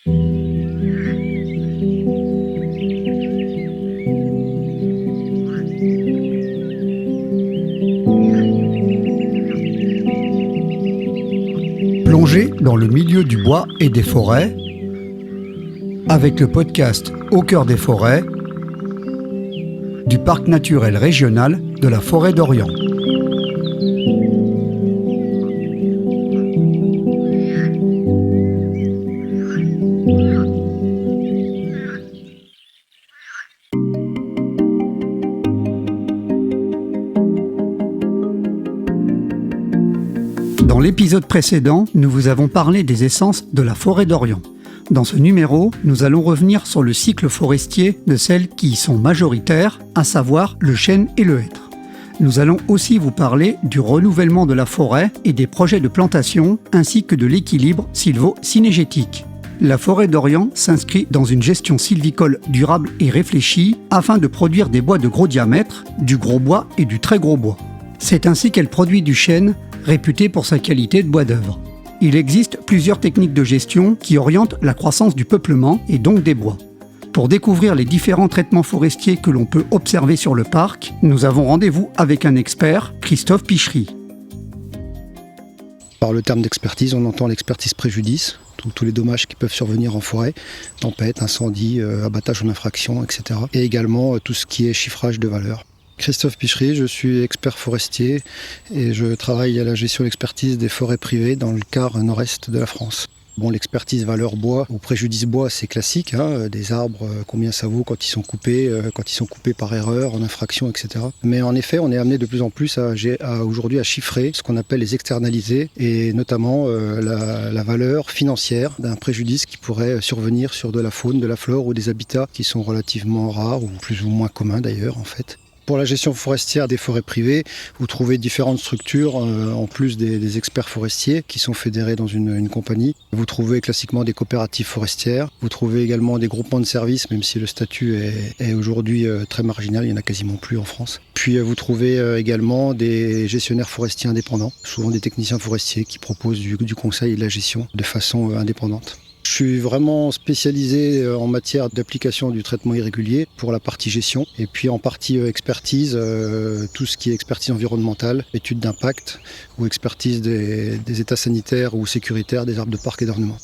Plongez dans le milieu du bois et des forêts avec le podcast Au cœur des forêts du Parc naturel régional de la Forêt d'Orient. Dans l'épisode précédent, nous vous avons parlé des essences de la Forêt d'Orient. Dans ce numéro, nous allons revenir sur le cycle forestier de celles qui y sont majoritaires, à savoir le chêne et le hêtre. Nous allons aussi vous parler du renouvellement de la forêt et des projets de plantation, ainsi que de l'équilibre sylvo-cynégétique. La Forêt d'Orient s'inscrit dans une gestion sylvicole durable et réfléchie afin de produire des bois de gros diamètre, du gros bois et du très gros bois. C'est ainsi qu'elle produit du chêne, réputé pour sa qualité de bois d'œuvre. Il existe plusieurs techniques de gestion qui orientent la croissance du peuplement et donc des bois. Pour découvrir les différents traitements forestiers que l'on peut observer sur le parc, nous avons rendez-vous avec un expert, Christophe Pichery. Par le terme d'expertise, on entend l'expertise préjudice, tous les dommages qui peuvent survenir en forêt, tempête, incendie, abattage en infraction, etc. Et également tout ce qui est chiffrage de valeur. Christophe Pichery, je suis expert forestier et je travaille à la gestion d'expertise des forêts privées dans le quart nord-est de la France. Bon, l'expertise valeur bois ou préjudice bois, c'est classique, des arbres, combien ça vaut quand ils sont coupés par erreur, en infraction, etc. Mais en effet, on est amené de plus en plus aujourd'hui à chiffrer ce qu'on appelle les externalités et notamment la valeur financière d'un préjudice qui pourrait survenir sur de la faune, de la flore ou des habitats qui sont relativement rares ou plus ou moins communs d'ailleurs en fait. Pour la gestion forestière des forêts privées, vous trouvez différentes structures, en plus des experts forestiers qui sont fédérés dans une compagnie. Vous trouvez classiquement des coopératives forestières. Vous trouvez également des groupements de services, même si le statut est aujourd'hui très marginal, il n'y en a quasiment plus en France. Puis vous trouvez également des gestionnaires forestiers indépendants, souvent des techniciens forestiers qui proposent du conseil et de la gestion de façon indépendante. Je suis vraiment spécialisé en matière d'application du traitement irrégulier pour la partie gestion et puis en partie expertise, tout ce qui est expertise environnementale, étude d'impact ou expertise des états sanitaires ou sécuritaires des arbres de parc et d'ornement.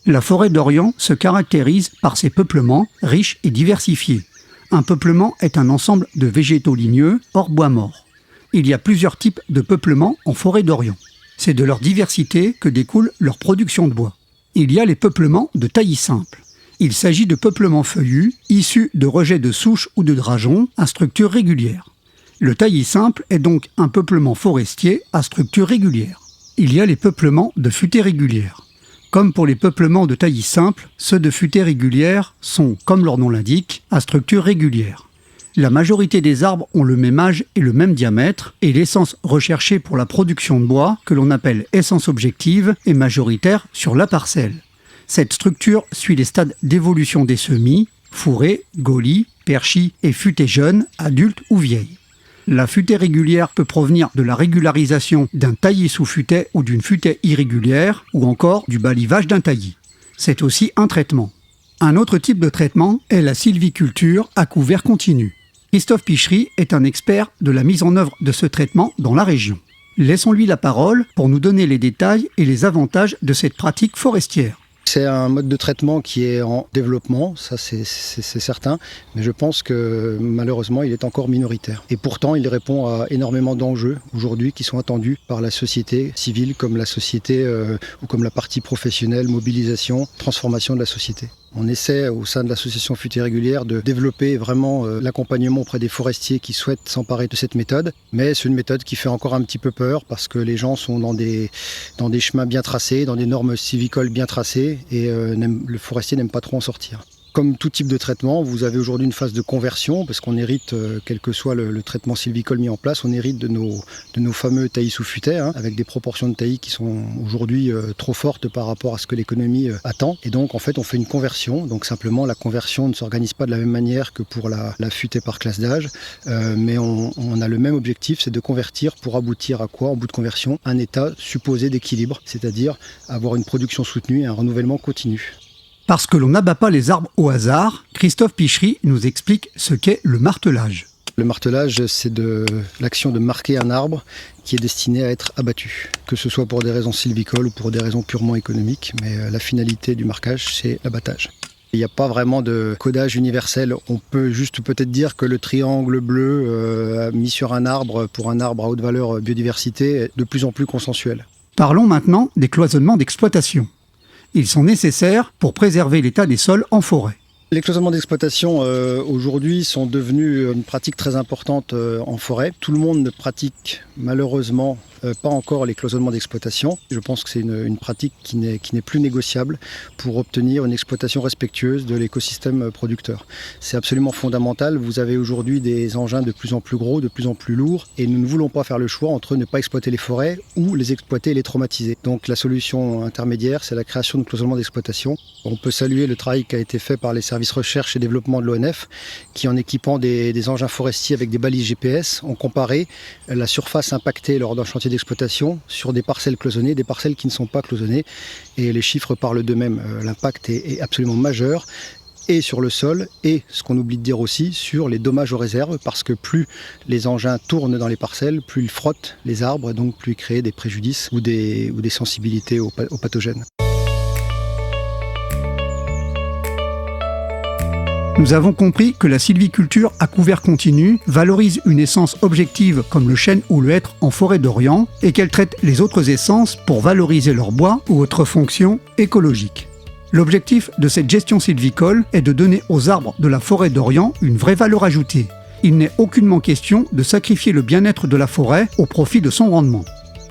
La Forêt d'Orient se caractérise par ses peuplements riches et diversifiés. Un peuplement est un ensemble de végétaux ligneux hors bois mort. Il y a plusieurs types de peuplements en Forêt d'Orient. C'est de leur diversité que découle leur production de bois. Il y a les peuplements de taillis simple. Il s'agit de peuplements feuillus, issus de rejets de souches ou de drageons à structure régulière. Le taillis simple est donc un peuplement forestier à structure régulière. Il y a les peuplements de futaies régulières. Comme pour les peuplements de taillis simple, ceux de futaies régulières sont, comme leur nom l'indique, à structure régulière. La majorité des arbres ont le même âge et le même diamètre, et l'essence recherchée pour la production de bois, que l'on appelle essence objective, est majoritaire sur la parcelle. Cette structure suit les stades d'évolution des semis, fourrés, gaulis, perchis et futaies jeunes, adultes ou vieilles. La futaie régulière peut provenir de la régularisation d'un taillis sous futaie ou d'une futaie irrégulière, ou encore du balivage d'un taillis. C'est aussi un traitement. Un autre type de traitement est la sylviculture à couvert continu. Christophe Pichery est un expert de la mise en œuvre de ce traitement dans la région. Laissons-lui la parole pour nous donner les détails et les avantages de cette pratique forestière. C'est un mode de traitement qui est en développement, ça c'est certain, mais je pense que malheureusement il est encore minoritaire. Et pourtant il répond à énormément d'enjeux aujourd'hui qui sont attendus par la société civile comme la société ou comme la partie professionnelle, mobilisation, transformation de la société. On essaie au sein de l'association Futaies Régulières de développer vraiment l'accompagnement auprès des forestiers qui souhaitent s'emparer de cette méthode. Mais c'est une méthode qui fait encore un petit peu peur parce que les gens sont dans des chemins bien tracés, dans des normes sylvicoles bien tracées et le forestier n'aime pas trop en sortir. Comme tout type de traitement, vous avez aujourd'hui une phase de conversion parce qu'on hérite, quel que soit le traitement sylvicole mis en place, on hérite de nos fameux taillis sous futaie, avec des proportions de taillis qui sont aujourd'hui trop fortes par rapport à ce que l'économie attend. Et donc en fait on fait une conversion, donc simplement la conversion ne s'organise pas de la même manière que pour la futaie par classe d'âge, mais on a le même objectif, c'est de convertir pour aboutir à quoi en bout de conversion? Un état supposé d'équilibre, c'est-à-dire avoir une production soutenue et un renouvellement continu. Parce que l'on n'abat pas les arbres au hasard, Christophe Pichery nous explique ce qu'est le martelage. Le martelage, c'est l'action de marquer un arbre qui est destiné à être abattu, que ce soit pour des raisons sylvicoles ou pour des raisons purement économiques, mais la finalité du marquage, c'est l'abattage. Il n'y a pas vraiment de codage universel. On peut juste peut-être dire que le triangle bleu mis sur un arbre pour un arbre à haute valeur biodiversité est de plus en plus consensuel. Parlons maintenant des cloisonnements d'exploitation. Ils sont nécessaires pour préserver l'état des sols en forêt. Les cloisonnements d'exploitation aujourd'hui sont devenus une pratique très importante en forêt. Tout le monde ne pratique malheureusement pas encore les cloisonnements d'exploitation. Je pense que c'est une pratique qui n'est plus négociable pour obtenir une exploitation respectueuse de l'écosystème producteur. C'est absolument fondamental. Vous avez aujourd'hui des engins de plus en plus gros, de plus en plus lourds, et nous ne voulons pas faire le choix entre ne pas exploiter les forêts ou les exploiter et les traumatiser. Donc la solution intermédiaire, c'est la création de cloisonnements d'exploitation. On peut saluer le travail qui a été fait par les services recherche et développement de l'ONF, qui en équipant des engins forestiers avec des balises GPS, ont comparé la surface impactée lors d'un chantier d'exploitation sur des parcelles cloisonnées, des parcelles qui ne sont pas cloisonnées, et les chiffres parlent d'eux-mêmes. L'impact est absolument majeur, et sur le sol, et ce qu'on oublie de dire aussi, sur les dommages aux réserves, parce que plus les engins tournent dans les parcelles, plus ils frottent les arbres, donc plus ils créent des préjudices ou des sensibilités aux pathogènes. Nous avons compris que la sylviculture à couvert continu valorise une essence objective comme le chêne ou le hêtre en forêt d'Orient et qu'elle traite les autres essences pour valoriser leur bois ou autres fonctions écologiques. L'objectif de cette gestion sylvicole est de donner aux arbres de la forêt d'Orient une vraie valeur ajoutée. Il n'est aucunement question de sacrifier le bien-être de la forêt au profit de son rendement.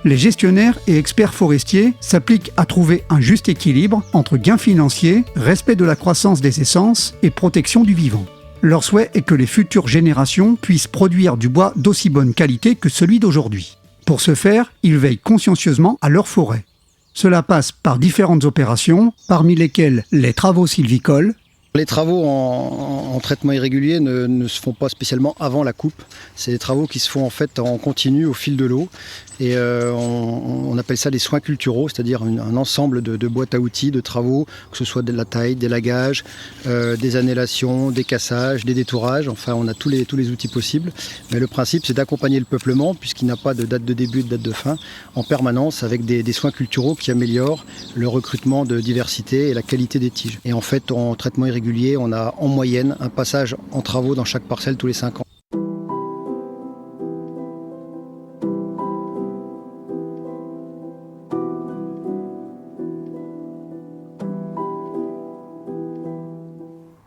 Les gestionnaires et experts forestiers s'appliquent à trouver un juste équilibre entre gains financiers, respect de la croissance des essences et protection du vivant. Leur souhait est que les futures générations puissent produire du bois d'aussi bonne qualité que celui d'aujourd'hui. Pour ce faire, ils veillent consciencieusement à leur forêt. Cela passe par différentes opérations, parmi lesquelles les travaux sylvicoles. Les travaux en traitement irrégulier ne se font pas spécialement avant la coupe. C'est des travaux qui se font en fait en continu au fil de l'eau. Et on appelle ça des soins culturaux, c'est-à-dire un ensemble de boîtes à outils, de travaux, que ce soit de la taille, des lagages, des annélations, des cassages, des détourages. Enfin, on a tous les outils possibles. Mais le principe, c'est d'accompagner le peuplement, puisqu'il n'a pas de date de début et de date de fin, en permanence avec des soins culturaux qui améliorent le recrutement de diversité et la qualité des tiges. Et en fait, en traitement irrégulier, on a en moyenne un passage en travaux dans chaque parcelle tous les 5 ans.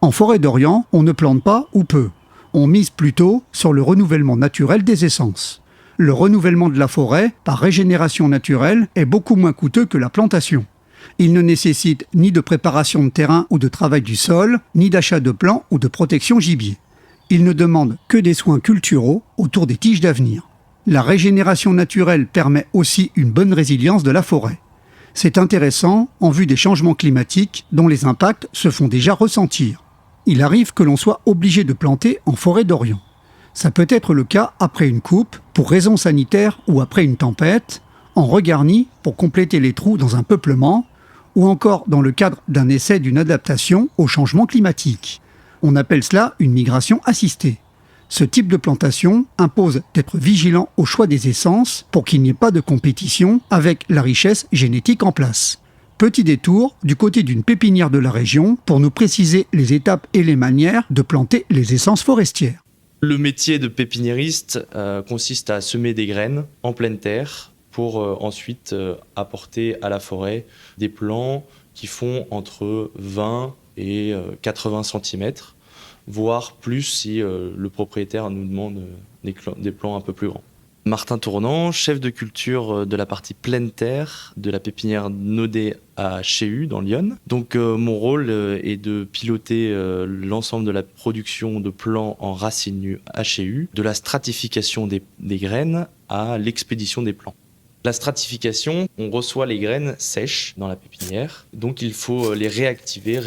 En forêt d'Orient, on ne plante pas ou peu. On mise plutôt sur le renouvellement naturel des essences. Le renouvellement de la forêt, par régénération naturelle, est beaucoup moins coûteux que la plantation. Il ne nécessite ni de préparation de terrain ou de travail du sol, ni d'achat de plants ou de protection gibier. Il ne demande que des soins culturaux autour des tiges d'avenir. La régénération naturelle permet aussi une bonne résilience de la forêt. C'est intéressant en vue des changements climatiques dont les impacts se font déjà ressentir. Il arrive que l'on soit obligé de planter en forêt d'Orient. Ça peut être le cas après une coupe, pour raisons sanitaires ou après une tempête, en regarni pour compléter les trous dans un peuplement, ou encore dans le cadre d'un essai d'une adaptation au changement climatique. On appelle cela une migration assistée. Ce type de plantation impose d'être vigilant au choix des essences pour qu'il n'y ait pas de compétition avec la richesse génétique en place. Petit détour du côté d'une pépinière de la région pour nous préciser les étapes et les manières de planter les essences forestières. Le métier de pépiniériste consiste à semer des graines en pleine terre pour ensuite apporter à la forêt des plants qui font entre 20 et 80 cm, voire plus si le propriétaire nous demande des plants un peu plus grands. Martin Tournant, chef de culture de la partie pleine terre de la pépinière Naudet à Chéhu, dans l'Yonne. Donc mon rôle est de piloter l'ensemble de la production de plants en racines nues à Chéhu, de la stratification des graines à l'expédition des plants. La stratification, on reçoit les graines sèches dans la pépinière, donc il faut les réactiver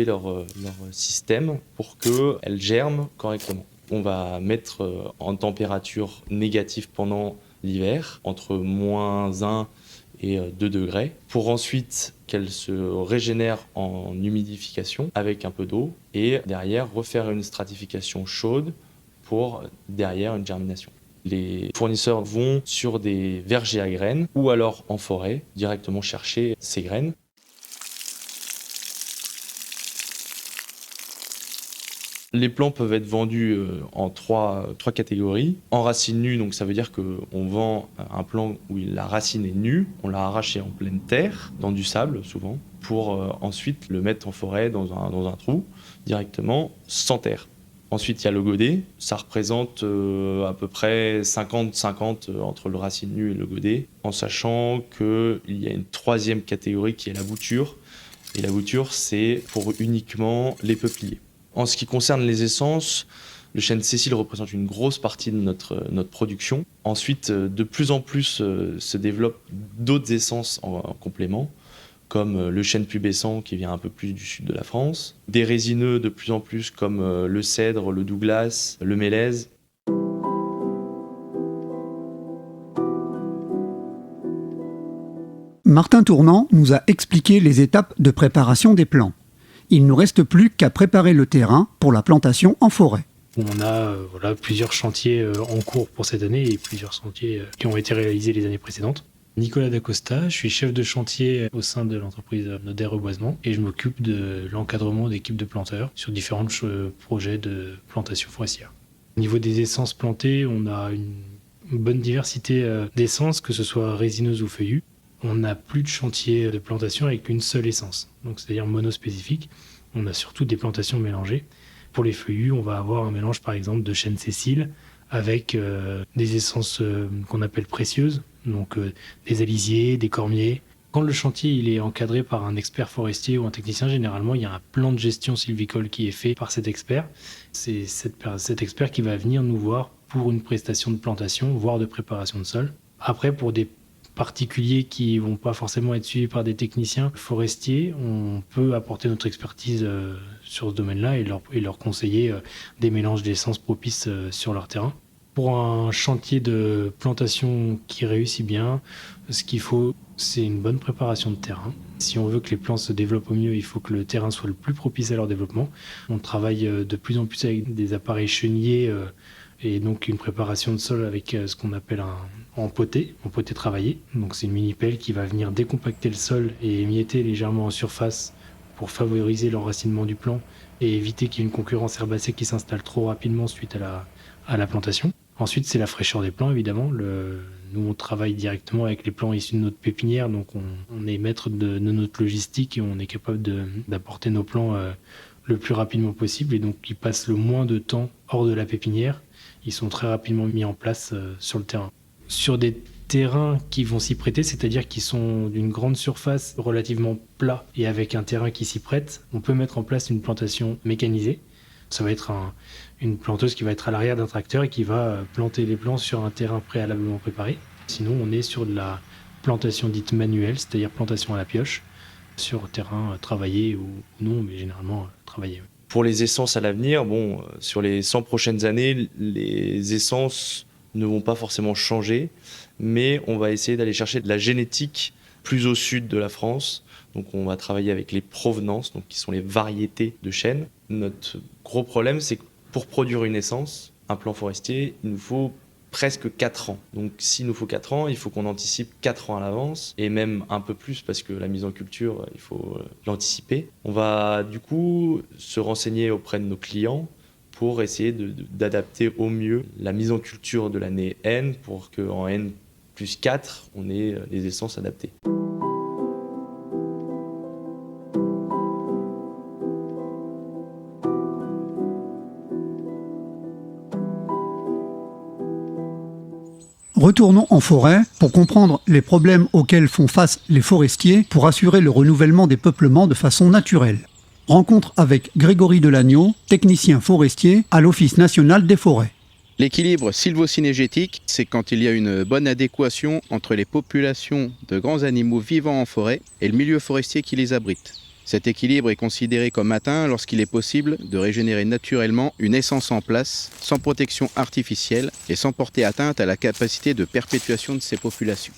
leur système pour qu'elles germent correctement. On va mettre en température négative pendant l'hiver, entre -1 et 2 degrés, pour ensuite qu'elle se régénère en humidification avec un peu d'eau, et derrière refaire une stratification chaude pour derrière une germination. Les fournisseurs vont sur des vergers à graines ou alors en forêt directement chercher ces graines. Les plants peuvent être vendus en trois catégories. En racine nue, donc ça veut dire qu'on vend un plant où la racine est nue, on l'a arraché en pleine terre, dans du sable souvent, pour ensuite le mettre en forêt dans un trou, directement, sans terre. Ensuite, il y a le godet, ça représente à peu près 50-50 entre le racine nue et le godet, en sachant qu'il y a une troisième catégorie qui est la bouture. Et la bouture, c'est pour uniquement les peupliers. En ce qui concerne les essences, le chêne Cécile représente une grosse partie de notre production. Ensuite, de plus en plus se développent d'autres essences en complément, comme le chêne pubescent qui vient un peu plus du sud de la France, des résineux de plus en plus comme le cèdre, le douglas, le mélèze. Martin Tournant nous a expliqué les étapes de préparation des plants. Il ne nous reste plus qu'à préparer le terrain pour la plantation en forêt. On a plusieurs chantiers en cours pour cette année et plusieurs chantiers qui ont été réalisés les années précédentes. Nicolas Dacosta, je suis chef de chantier au sein de l'entreprise Noder Reboisement et je m'occupe de l'encadrement d'équipes de planteurs sur différents projets de plantation forestière. Au niveau des essences plantées, on a une bonne diversité d'essences, que ce soit résineuses ou feuillues. On n'a plus de chantier de plantation avec une seule essence, donc c'est-à-dire monospécifique. On a surtout des plantations mélangées. Pour les feuillus, on va avoir un mélange par exemple de chêne Cécile avec des essences qu'on appelle précieuses, donc des alisiers, des cormiers. Quand le chantier il est encadré par un expert forestier ou un technicien, généralement il y a un plan de gestion sylvicole qui est fait par cet expert. C'est cet expert qui va venir nous voir pour une prestation de plantation, voire de préparation de sol. Après, pour des particuliers qui vont pas forcément être suivis par des techniciens forestiers, on peut apporter notre expertise sur ce domaine-là et leur conseiller des mélanges d'essences propices sur leur terrain. Pour un chantier de plantation qui réussit bien, ce qu'il faut, c'est une bonne préparation de terrain. Si on veut que les plants se développent au mieux, il faut que le terrain soit le plus propice à leur développement. On travaille de plus en plus avec des appareils chenillés et donc une préparation de sol avec ce qu'on appelle en poté travaillé. Donc c'est une mini-pelle qui va venir décompacter le sol et émietter légèrement en surface pour favoriser l'enracinement du plant et éviter qu'il y ait une concurrence herbacée qui s'installe trop rapidement suite à la plantation. Ensuite, c'est la fraîcheur des plants, évidemment. Nous, on travaille directement avec les plants issus de notre pépinière, donc on est maître de notre logistique et on est capable d'apporter nos plants le plus rapidement possible et donc ils passent le moins de temps hors de la pépinière. Ils sont très rapidement mis en place sur le terrain. Sur des terrains qui vont s'y prêter, c'est-à-dire qui sont d'une grande surface relativement plat et avec un terrain qui s'y prête, on peut mettre en place une plantation mécanisée. Ça va être une planteuse qui va être à l'arrière d'un tracteur et qui va planter les plants sur un terrain préalablement préparé. Sinon, on est sur de la plantation dite manuelle, c'est-à-dire plantation à la pioche, sur terrain travaillé ou non, mais généralement travaillé. Pour les essences à l'avenir, sur les 100 prochaines années, les essences ne vont pas forcément changer, mais on va essayer d'aller chercher de la génétique plus au sud de la France. Donc on va travailler avec les provenances, donc qui sont les variétés de chêne. Notre gros problème, c'est que pour produire une essence, un plant forestier, il nous faut presque 4 ans. Donc s'il nous faut 4 ans, il faut qu'on anticipe 4 ans à l'avance, et même un peu plus parce que la mise en culture, il faut l'anticiper. On va du coup se renseigner auprès de nos clients pour essayer d'adapter au mieux la mise en culture de l'année N pour qu'en N+4, on ait les essences adaptées. Retournons en forêt pour comprendre les problèmes auxquels font face les forestiers pour assurer le renouvellement des peuplements de façon naturelle. Rencontre avec Grégory Delagneau, technicien forestier à l'Office national des forêts. L'équilibre sylvo-cynégétique, c'est quand il y a une bonne adéquation entre les populations de grands animaux vivant en forêt et le milieu forestier qui les abrite. Cet équilibre est considéré comme atteint lorsqu'il est possible de régénérer naturellement une essence en place, sans protection artificielle et sans porter atteinte à la capacité de perpétuation de ces populations.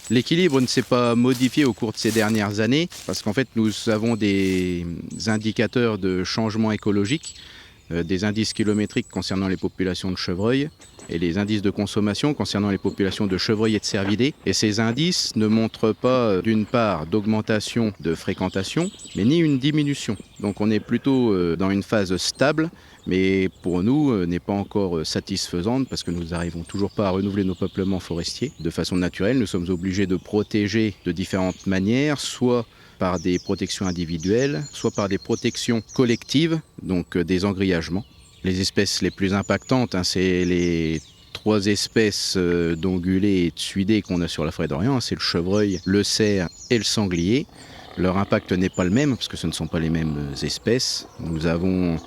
L'équilibre ne s'est pas modifié au cours de ces dernières années parce qu'en fait nous avons des indicateurs de changement écologique, des indices kilométriques concernant les populations de chevreuils et les indices de consommation concernant les populations de chevreuils et de cervidés. Et ces indices ne montrent pas d'une part d'augmentation de fréquentation, mais ni une diminution. Donc on est plutôt dans une phase stable, mais pour nous n'est pas encore satisfaisante parce que nous n'arrivons toujours pas à renouveler nos peuplements forestiers de façon naturelle. Nous sommes obligés de protéger de différentes manières, soit par des protections individuelles, soit par des protections collectives, donc des engrillagements. Les espèces les plus impactantes, c'est les 3 espèces d'ongulés et de suidés qu'on a sur la forêt d'Orient, c'est le chevreuil, le cerf et le sanglier. Leur impact n'est pas le même parce que ce ne sont pas les mêmes espèces. Nous avons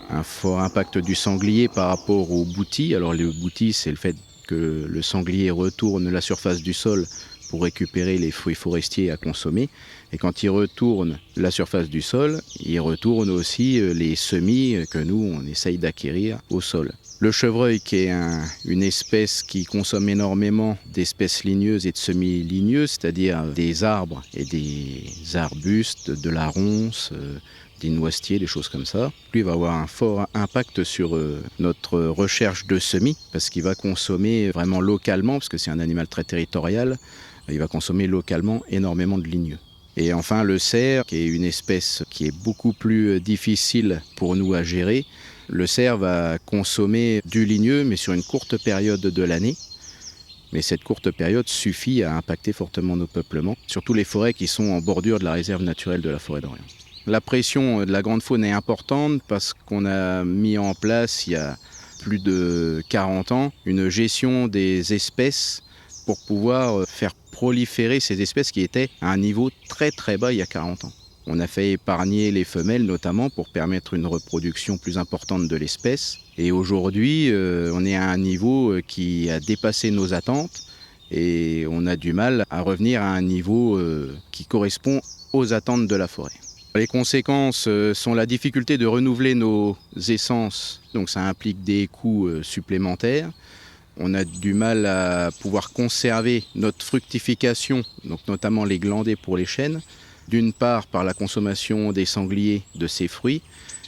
un fort impact du sanglier par rapport au boutis. Alors le boutis, c'est le fait que le sanglier retourne la surface du sol pour récupérer les fruits forestiers à consommer. Et quand il retourne la surface du sol, il retourne aussi les semis que nous, on essaye d'acquérir au sol. Le chevreuil, qui est une espèce qui consomme énormément d'espèces ligneuses et de semi-ligneuses, c'est-à-dire des arbres et des arbustes, de la ronce, des noisetiers, des choses comme ça. Lui, il va avoir un fort impact sur notre recherche de semis, parce qu'il va consommer vraiment localement, parce que c'est un animal très territorial, il va consommer localement énormément de ligneux. Et enfin, le cerf, qui est une espèce qui est beaucoup plus difficile pour nous à gérer. Le cerf va consommer du ligneux, mais sur une courte période de l'année. Mais cette courte période suffit à impacter fortement nos peuplements, surtout les forêts qui sont en bordure de la réserve naturelle de la forêt d'Orient. La pression de la grande faune est importante parce qu'on a mis en place, il y a plus de 40 ans, une gestion des espèces pour pouvoir faire proliférer ces espèces qui étaient à un niveau très très bas il y a 40 ans. On a fait épargner les femelles notamment pour permettre une reproduction plus importante de l'espèce. Et aujourd'hui, on est à un niveau qui a dépassé nos attentes et on a du mal à revenir à un niveau qui correspond aux attentes de la forêt. Les conséquences sont la difficulté de renouveler nos essences, donc ça implique des coûts supplémentaires. On a du mal à pouvoir conserver notre fructification, donc notamment les glandés pour les chênes, d'une part par la consommation des sangliers de ces fruits,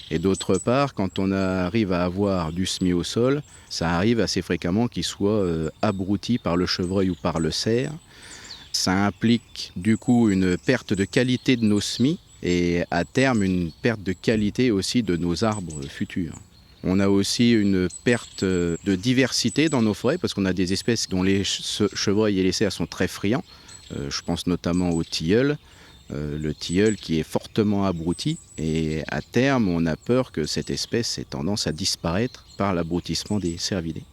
et d'autre part, quand on arrive à avoir du semis au sol, ça arrive assez fréquemment qu'il soit abruti par le chevreuil ou par le cerf. Ça implique du coup une perte de qualité de nos semis et à terme une perte de qualité aussi de nos arbres futurs. On a aussi une perte de diversité dans nos forêts parce qu'on a des espèces dont les chevreuils et les cerfs sont très friands. Je pense notamment au tilleul. Le tilleul qui est fortement abruti et à terme on a peur que cette espèce ait tendance à disparaître par l'abrutissement des cervidés.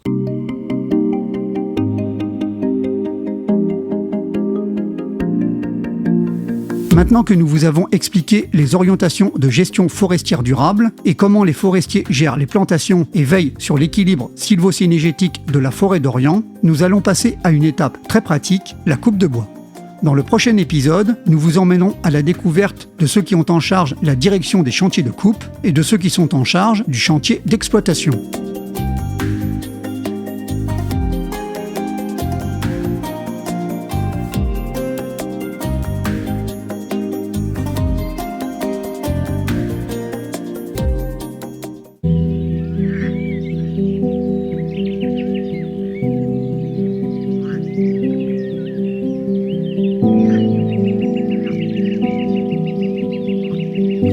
Maintenant que nous vous avons expliqué les orientations de gestion forestière durable et comment les forestiers gèrent les plantations et veillent sur l'équilibre sylvo-cynégétique de la forêt d'Orient, nous allons passer à une étape très pratique, la coupe de bois. Dans le prochain épisode, nous vous emmenons à la découverte de ceux qui ont en charge la direction des chantiers de coupe et de ceux qui sont en charge du chantier d'exploitation.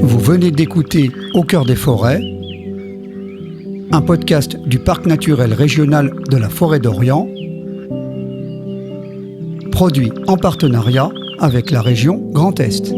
Vous venez d'écouter Au cœur des forêts, un podcast du Parc naturel régional de la Forêt d'Orient, produit en partenariat avec la région Grand Est.